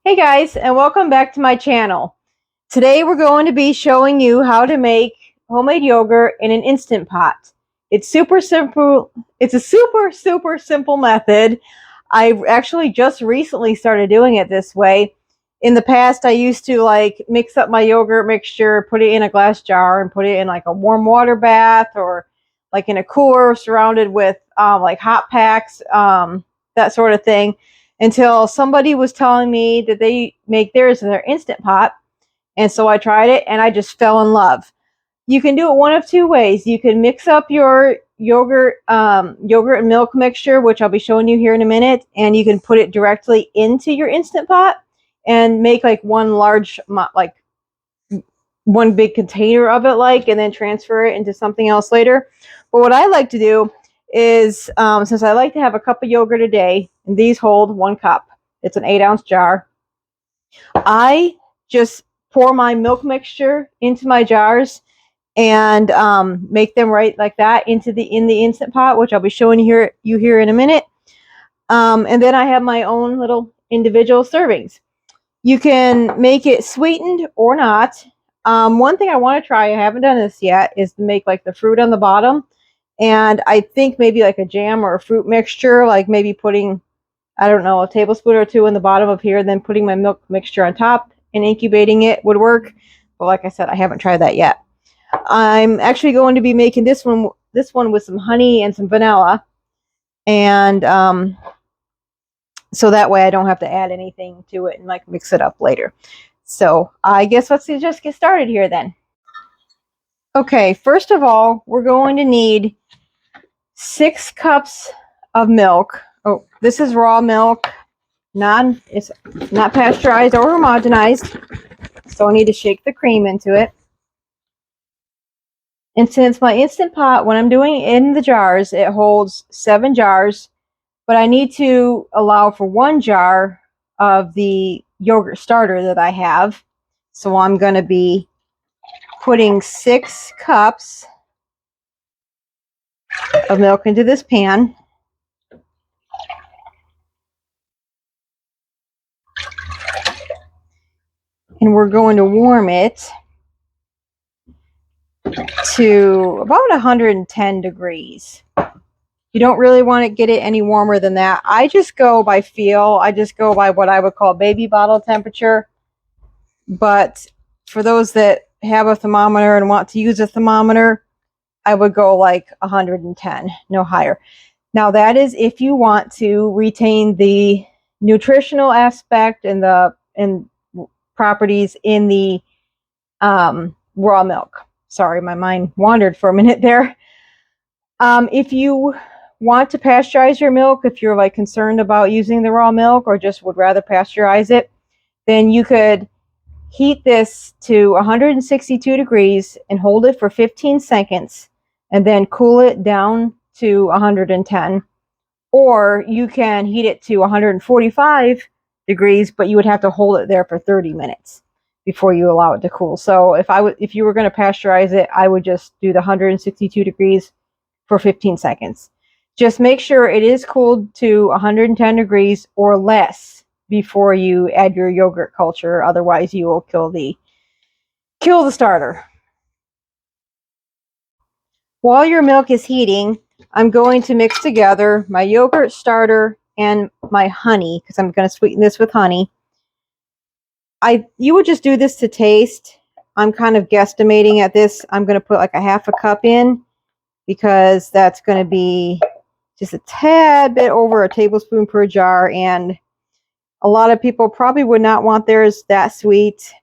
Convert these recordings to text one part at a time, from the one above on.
Hey guys, and welcome back to my channel. Today we're going to be showing you how to make homemade yogurt in an Instant Pot. It's super simple. It's a super simple method. I actually just recently started doing it this way. In the past, I used to mix up my yogurt mixture, put it in a glass jar, and put it in like a warm water bath or like in a cooler surrounded with like hot packs, that sort of thing, until somebody was telling me that they make theirs in their Instant Pot. And so I tried it and I just fell in love. You can do it one of two ways. You can mix up your yogurt and milk mixture, which I'll be showing you here in a minute, and you can put it directly into your Instant Pot and make like one big container of it, and then transfer it into something else later. But what I like to do is, since I like to have a cup of yogurt a day, and these hold 1 cup, it's an 8-ounce jar, I just pour my milk mixture into my jars and make them right like that in the Instant Pot, which I'll be showing you here in a minute. And then I have my own little individual servings. You can make it sweetened or not. One thing I want to try, I haven't done this yet, is to make like the fruit on the bottom. And I think maybe like a jam or a fruit mixture, like maybe putting, I don't know, a tablespoon or 2 in the bottom of here, and then putting my milk mixture on top and incubating it would work. But like I said, I haven't tried that yet. I'm actually going to be making this one with some honey and some vanilla. And so that way I don't have to add anything to it and like mix it up later. So I guess let's just get started here then. Okay, first of all, we're going to need 6 cups of milk. Oh, this is raw milk. It's not pasteurized or homogenized. So I need to shake the cream into it. And since my Instant Pot, when I'm doing it in the jars, it holds 7 jars, but I need to allow for 1 jar of the yogurt starter that I have. So I'm going to be putting 6 cups of milk into this pan. And we're going to warm it to about 110 degrees. You don't really want to get it any warmer than that. I just go by feel. I just go by what I would call baby bottle temperature. But for those that have a thermometer and want to use a thermometer, I would go like 110, no higher. Now that is if you want to retain the nutritional aspect and the properties in the raw milk. Sorry, my mind wandered for a minute there. If you want to pasteurize your milk, if you're like concerned about using the raw milk or just would rather pasteurize it, then you could heat this to 162 degrees and hold it for 15 seconds and then cool it down to 110. Or you can heat it to 145 degrees, but you would have to hold it there for 30 minutes before you allow it to cool. So if you were going to pasteurize it, I would just do the 162 degrees for 15 seconds. Just make sure it is cooled to 110 degrees or less before you add your yogurt culture. Otherwise, you will kill the starter. While your milk is heating, I'm going to mix together my yogurt starter and my honey, because I'm going to sweeten this with honey. You would just do this to taste. I'm kind of guesstimating at this. I'm going to put like a half a cup in, because that's going to be just a tad bit over a tablespoon per jar, and a lot of people probably would not want theirs that sweet.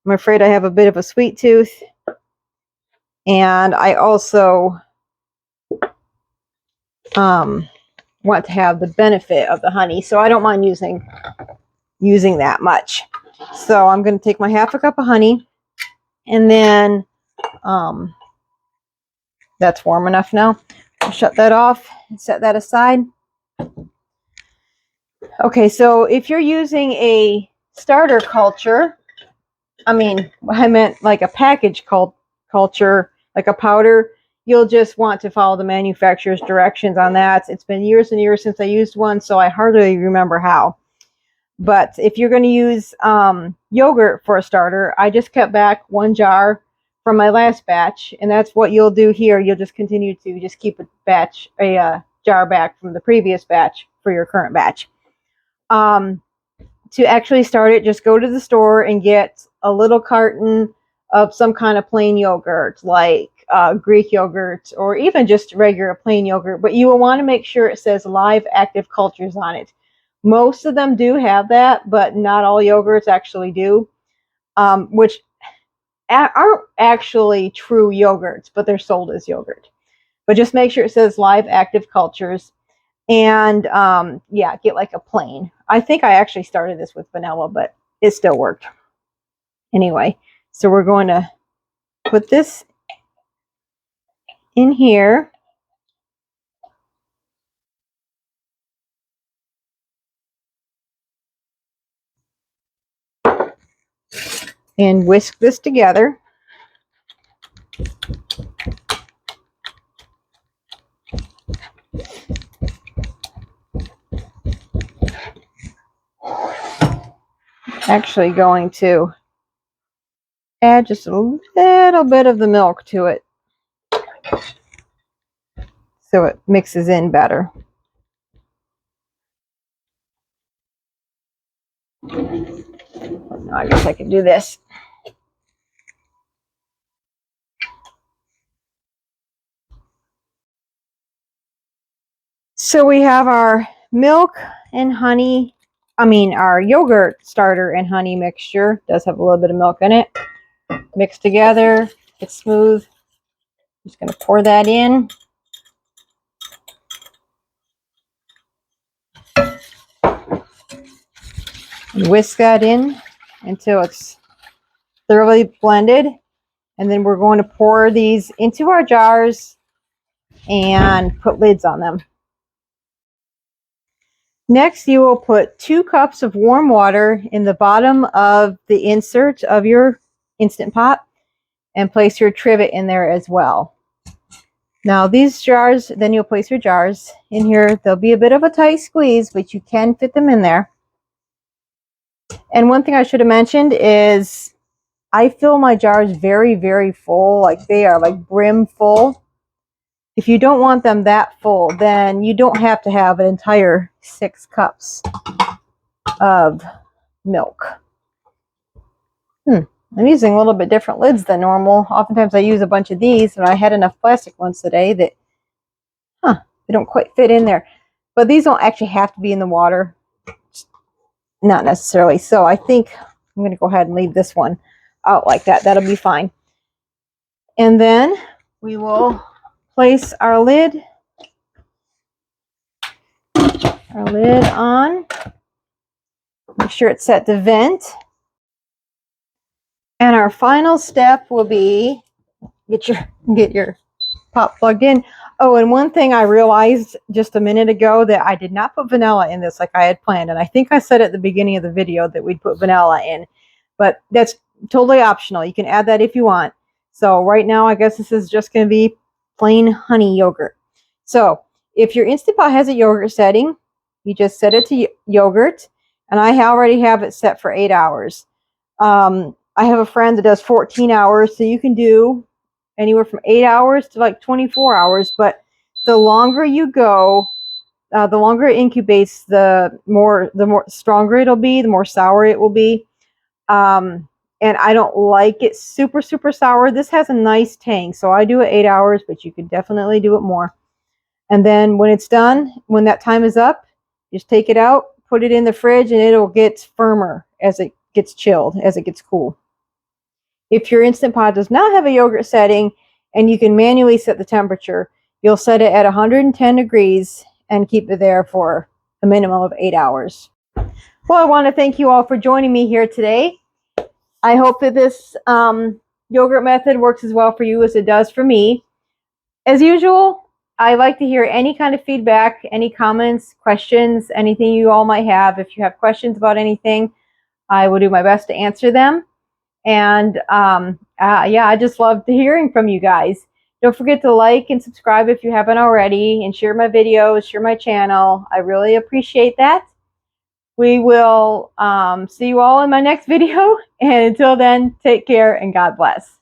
I'm afraid I have a bit of a sweet tooth, and I also want to have the benefit of the honey, so I don't mind using that much. So I'm going to take my half a cup of honey, and then that's warm enough now. I'll shut that off and set that aside. Okay, so if you're using a starter culture, I meant like a package culture, like a powder, you'll just want to follow the manufacturer's directions on that. It's been years and years since I used one, so I hardly remember how. But if you're going to use yogurt for a starter, I just kept back 1 jar from my last batch, and that's what you'll do here. You'll just continue to just keep a jar back from the previous batch for your current batch. To actually start it, just go to the store and get a little carton of some kind of plain yogurt, like Greek yogurt or even just regular plain yogurt. But you will want to make sure it says live active cultures on it. Most of them do have that, but not all yogurts actually do, which aren't actually true yogurts, but they're sold as yogurt. But just make sure it says live active cultures. And yeah, get like a plain. I think I actually started this with vanilla, but it still worked. Anyway, so we're going to put this in here. And whisk this together. Actually going to add just a little bit of the milk to it so it mixes in better. Now I guess I can do this. So we have our milk and honey, our yogurt starter and honey mixture. It does have a little bit of milk in it. Mixed together, it's smooth. I'm just going to pour that in. And whisk that in until it's thoroughly blended. And then we're going to pour these into our jars and put lids on them. Next, you will put 2 cups of warm water in the bottom of the insert of your Instant Pot and place your trivet in there as well. Now these jars, then you'll place your jars in here. There'll be a bit of a tight squeeze, but you can fit them in there. And one thing I should have mentioned is I fill my jars very, very full. Like they are like brim full. If you don't want them that full, then you don't have to have an entire 6 cups of milk. I'm using a little bit different lids than normal. Oftentimes I use a bunch of these, and I had enough plastic ones today that, they don't quite fit in there. But these don't actually have to be in the water. Not necessarily. So I think I'm going to go ahead and leave this one out like that. That'll be fine. And then we will place our lid on. Make sure it's set to vent. And our final step will be get your pot plugged in. Oh, and one thing I realized just a minute ago, that I did not put vanilla in this like I had planned. And I think I said at the beginning of the video that we'd put vanilla in, but that's totally optional. You can add that if you want. So right now, I guess this is just going to be plain honey yogurt. So if your Instant Pot has a yogurt setting, you just set it to yogurt. And I already have it set for 8 hours. I have a friend that does 14 hours. So you can do anywhere from 8 hours to like 24 hours. But the longer you go, the longer it incubates, the more stronger it'll be, the more sour it will be. And I don't like it super, super sour. This has a nice tang. So I do it 8 hours, but you could definitely do it more. And then when it's done, when that time is up, just take it out, put it in the fridge, and it'll get firmer as it gets chilled, as it gets cool. If your Instant Pot does not have a yogurt setting and you can manually set the temperature, you'll set it at 110 degrees and keep it there for a minimum of 8 hours. Well, I want to thank you all for joining me here today. I hope that this yogurt method works as well for you as it does for me. As usual, I like to hear any kind of feedback, any comments, questions, anything you all might have. If you have questions about anything, I will do my best to answer them. And yeah, I just love hearing from you guys. Don't forget to like and subscribe if you haven't already, and share my videos, share my channel. I really appreciate that. We will see you all in my next video. And until then, take care and God bless.